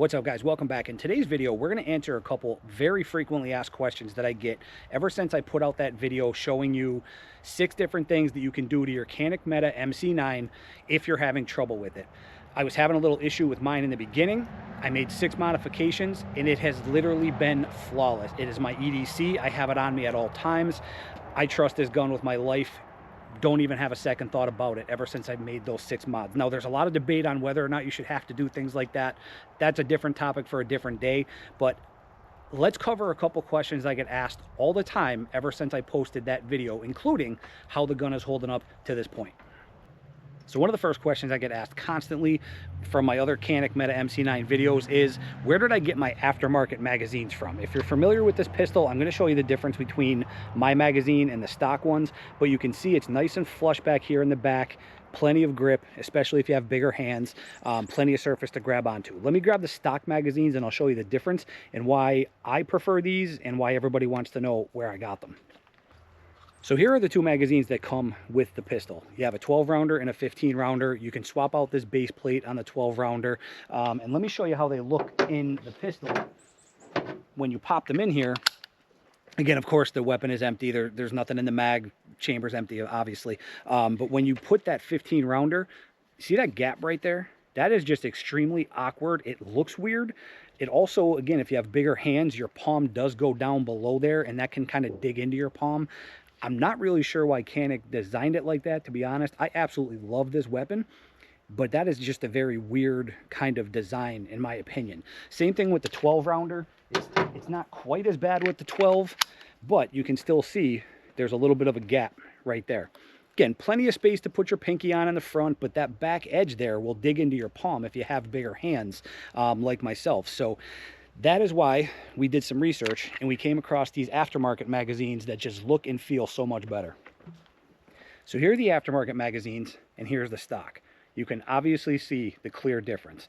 What's up, guys? Welcome back. In today's video, we're going to answer a couple very frequently asked questions that I get ever since I put out that video showing you 6 different things that you can do to your Canik Mete MC9 if you're having trouble with it. I was having a little issue with mine in the beginning. I made 6 modifications and it has literally been flawless. It is my EDC. I have it on me at all times. I trust this gun with my life. Don't even have a second thought about it ever since I made those 6 mods. Now, there's a lot of debate on whether or not you should have to do things like that. That's a different topic for a different day, but let's cover a couple questions I get asked all the time ever since I posted that video, including how the gun is holding up to this point. So one of the first questions I get asked constantly from my other Canik Mete MC9 videos is, where did I get my aftermarket magazines from? If you're familiar with this pistol, I'm going to show you the difference between my magazine and the stock ones, but you can see it's nice and flush back here in the back, plenty of grip, especially if you have bigger hands, plenty of surface to grab onto. Let me grab the stock magazines and I'll show you the difference and why I prefer these and why everybody wants to know where I got them. So here are the 2 magazines that come with the pistol. You have a 12 rounder and a 15 rounder. You can swap out this base plate on the 12 rounder. And let me show you how they look in the pistol when you pop them in here. Again, of course, the weapon is empty. There's nothing in the mag. Chamber's empty, obviously. But when you put that 15 rounder, see that gap right there? That is just extremely awkward. It looks weird. It also, again, if you have bigger hands, your palm does go down below there, and that can kind of dig into your palm. I'm not really sure why Canik designed it like that, to be honest. I absolutely love this weapon, but that is just a very weird kind of design, in my opinion. Same thing with the 12 rounder. It's not quite as bad with the 12, but you can still see there's a little bit of a gap right there. Again, plenty of space to put your pinky on in the front, but that back edge there will dig into your palm if you have bigger hands, like myself. So that is why we did some research and we came across these aftermarket magazines that just look and feel so much better. So here are the aftermarket magazines and here's the stock. You can obviously see the clear difference.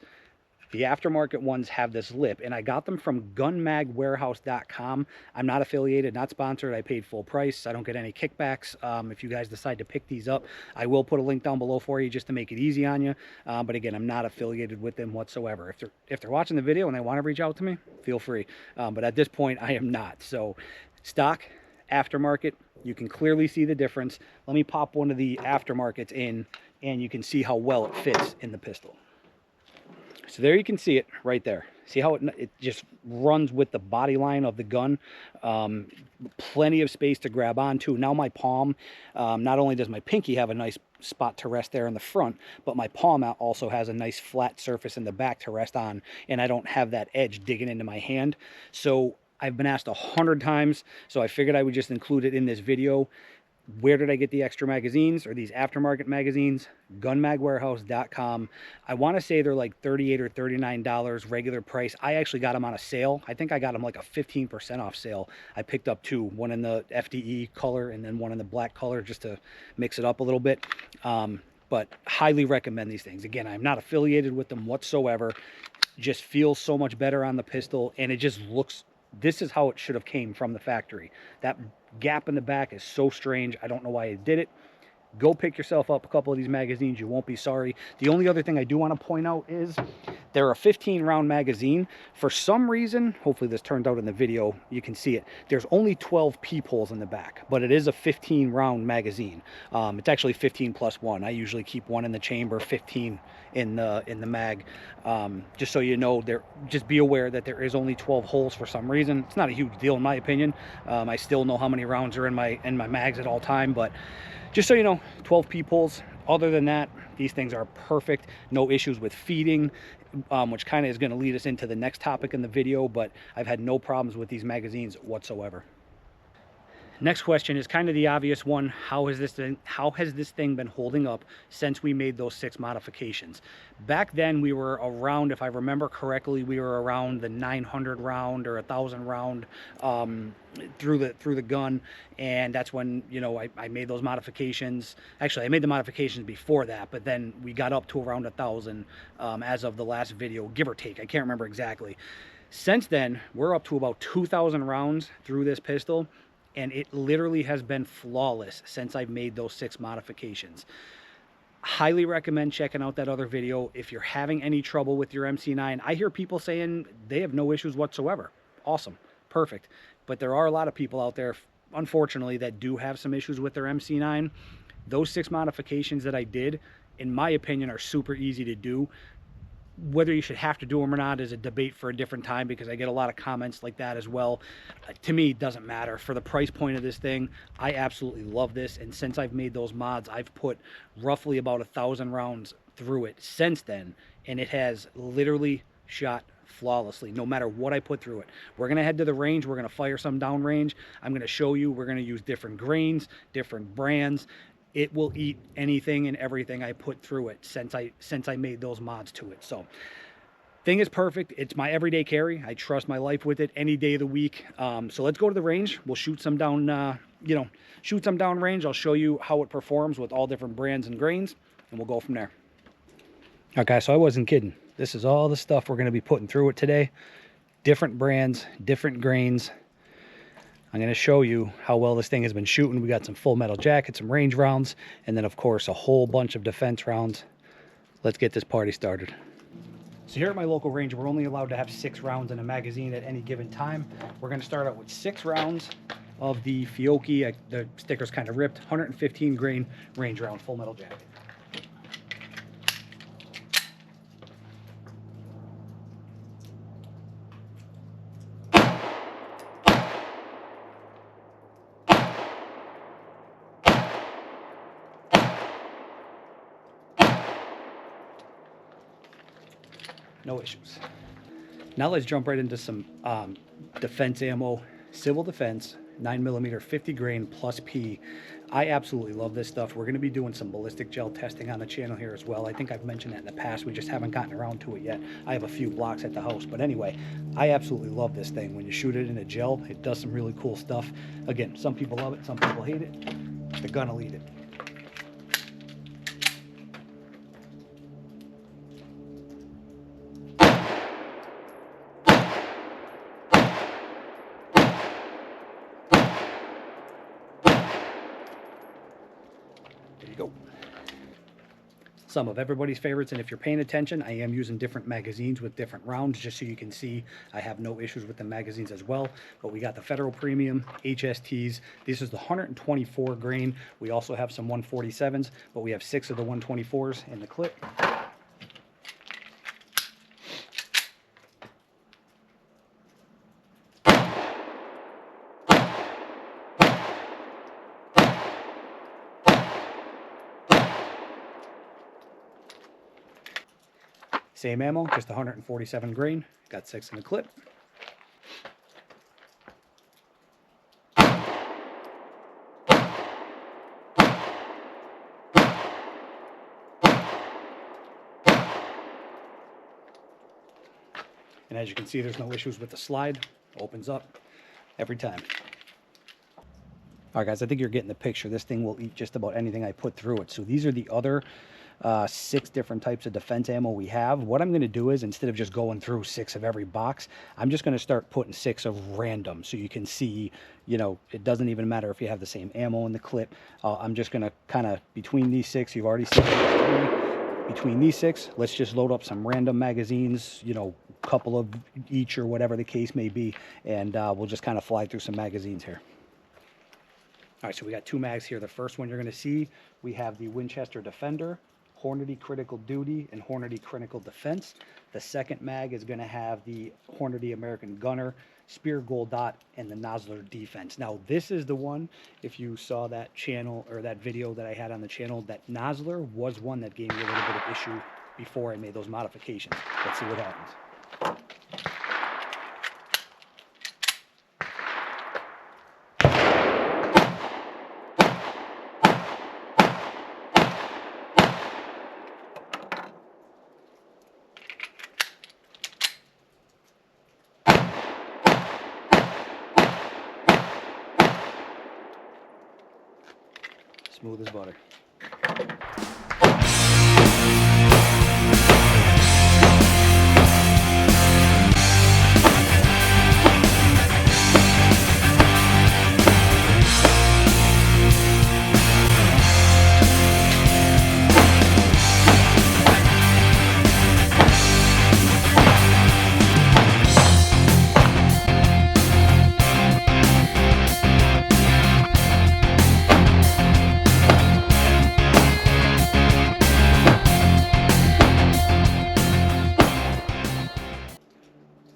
The aftermarket ones have this lip, and I got them from gunmagwarehouse.com. I'm not affiliated, not sponsored. I paid full price. I don't get any kickbacks. If you guys decide to pick these up, I will put a link down below for you just to make it easy on you. But again, I'm not affiliated with them whatsoever. If they're watching the video and they want to reach out to me, feel free. But at this point, I am not. So stock, aftermarket, you can clearly see the difference. Let me pop one of the aftermarkets in, and you can see how well it fits in the pistol. So there you can see it right there. See how it just runs with the body line of the gun. Plenty of space to grab onto. Now my palm, not only does my pinky have a nice spot to rest there in the front, but my palm also has a nice flat surface in the back to rest on, and I don't have that edge digging into my hand. So I've been asked 100 times, so I figured I would just include it in this video. Where did I get the extra magazines or these aftermarket magazines? Gunmagwarehouse.com. I want to say they're like $38 or $39 regular price. I actually got them on a sale. I think I got them like a 15% off sale. I picked up 2, one in the FDE color and then one in the black color just to mix it up a little bit. But highly recommend these things. Again, I'm not affiliated with them whatsoever. Just feels so much better on the pistol, and it just looks, this is how it should have came from the factory. That gap in the back is so strange. I don't know why it did it. Go pick yourself up a couple of these magazines. You won't be sorry. The only other thing I do want to point out is they're a 15 round magazine. For some reason, hopefully this turned out in the video, you can see it. There's only 12 peepholes in the back, but it is a 15 round magazine. It's actually 15 plus 1. I usually keep 1 in the chamber, 15 in the mag. Just so you know, just be aware that there is only 12 holes for some reason. It's not a huge deal in my opinion. I still know how many rounds are in my mags at all time, but just so you know, 12 peepholes. Other than that, these things are perfect. No issues with feeding, which kind of is going to lead us into the next topic in the video, but I've had no problems with these magazines whatsoever. Next question is kind of the obvious one. How has this thing been holding up since we made those 6 modifications? Back then we were around, if I remember correctly, we were around the 900 round or 1,000 round through the gun, and that's when, you know, I made those modifications. Actually, I made the modifications before that, but then we got up to around 1,000 as of the last video, give or take. I can't remember exactly. Since then, we're up to about 2,000 rounds through this pistol, and it literally has been flawless since I've made those 6 modifications. Highly recommend checking out that other video if you're having any trouble with your MC9. I hear people saying they have no issues whatsoever. Awesome, perfect. But there are a lot of people out there, unfortunately, that do have some issues with their MC9. Those 6 modifications that I did, in my opinion, are super easy to do. Whether you should have to do them or not is a debate for a different time, because I get a lot of comments like that as well. To me, it doesn't matter. For the price point of this thing, I absolutely love this. And since I've made those mods, I've put roughly about 1,000 rounds through it since then, and it has literally shot flawlessly no matter what I put through it. We're gonna head to the range, we're gonna fire some down range. I'm gonna show you, we're gonna use different grains, different brands. It will eat anything and everything I put through it since I made those mods to it. So thing is perfect. It's my everyday carry. I trust my life with it any day of the week. So let's go to the range. We'll shoot some down, shoot some down range. I'll show you how it performs with all different brands and grains, and we'll go from there. Okay, so I wasn't kidding. This is all the stuff we're going to be putting through it today. Different brands, different grains. I'm going to show you how well this thing has been shooting. We got some full metal jackets, some range rounds, and then of course a whole bunch of defense rounds. Let's get this party started. So here at my local range, we're only allowed to have 6 rounds in a magazine at any given time. We're going to start out with 6 rounds of the Fiocchi. The sticker's kind of ripped, 115 grain range round full metal jacket. No issues. Now let's jump right into some defense ammo. Civil defense, 9mm 50 grain plus P. I absolutely love this stuff. We're going to be doing some ballistic gel testing on the channel here as well. I think I've mentioned that in the past. We just haven't gotten around to it yet. I have a few blocks at the house. But anyway, I absolutely love this thing. When you shoot it in a gel, it does some really cool stuff. Again, some people love it, some people hate it. The gun will eat it. There you go. Some of everybody's favorites, and if you're paying attention, I am using different magazines with different rounds just so you can see I have no issues with the magazines as well. But we got the Federal Premium HSTs. This is the 124 grain. We also have some 147s, but we have 6 of the 124s in the clip. Same ammo, just 147 grain. Got 6 in the clip. And as you can see, there's no issues with the slide. Opens up every time. All right, guys, I think you're getting the picture. This thing will eat just about anything I put through it. So these are the other 6 different types of defense ammo we have. What I'm going to do is, instead of just going through 6 of every box, I'm just going to start putting 6 of random, so you can see, you know, it doesn't even matter if you have the same ammo in the clip. I'm just going to kind of, between these 6, you've already seen 3. Between these 6, let's just load up some random magazines, you know, a couple of each or whatever the case may be, and we'll just kind of fly through some magazines here. All right, so we got 2 mags here. The first one you're going to see, we have the Winchester Defender, Hornady Critical Duty, and Hornady Critical Defense. The second mag is going to have the Hornady American Gunner, Spear Gold Dot, and the Nosler Defense. Now, this is the one, if you saw that channel or that video that I had on the channel, that Nosler was one that gave me a little bit of issue before I made those modifications. Let's see what happens. Smooth as butter.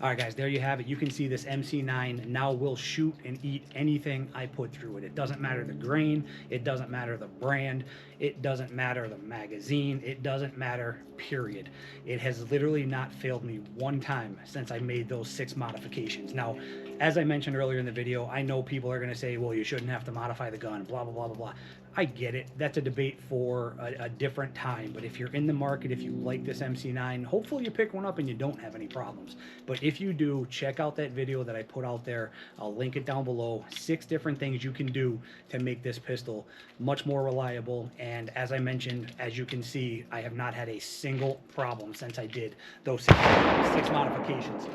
All right, guys, there you have it. You can see this MC9 now will shoot and eat anything I put through it. It doesn't matter the grain. It doesn't matter the brand. It doesn't matter the magazine. It doesn't matter, period. It has literally not failed me one time since I made those 6 modifications. Now, as I mentioned earlier in the video, I know people are going to say, well, you shouldn't have to modify the gun, blah, blah, blah, blah, blah. I get it. That's a debate for a different time. But if you're in the market, if you like this MC9, hopefully you pick one up and you don't have any problems. But if you do, check out that video that I put out there. I'll link it down below. 6 different things you can do to make this pistol much more reliable. And as I mentioned, as you can see, I have not had a single problem since I did those 6 modifications.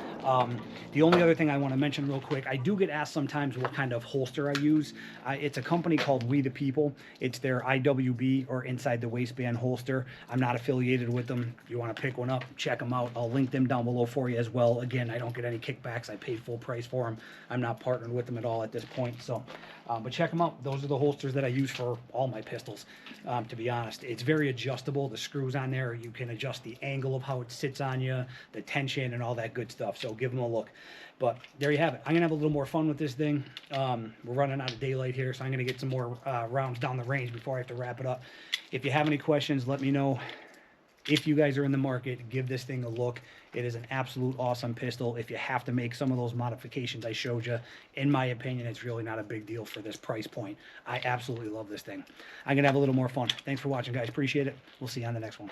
The only other thing I want to mention real quick, I do get asked sometimes what kind of holster I use. It's a company called We the People. It's their IWB, or inside the waistband holster. I'm not affiliated with them. If you want to pick one up, check them out. I'll link them down below for you as well. Again, I don't get any kickbacks. I paid full price for them. I'm not partnered with them at all at this point. So, but check them out. Those are the holsters that I use for all my pistols, to be honest. It's very adjustable. The screws on there, you can adjust the angle of how it sits on you, the tension, and all that good stuff. So give them a look. But there you have it. I'm going to have a little more fun with this thing. We're running out of daylight here, so I'm going to get some more rounds down the range before I have to wrap it up. If you have any questions, let me know. If you guys are in the market, give this thing a look. It is an absolute awesome pistol. If you have to make some of those modifications I showed you, in my opinion, it's really not a big deal for this price point. I absolutely love this thing. I'm going to have a little more fun. Thanks for watching, guys. Appreciate it. We'll see you on the next one.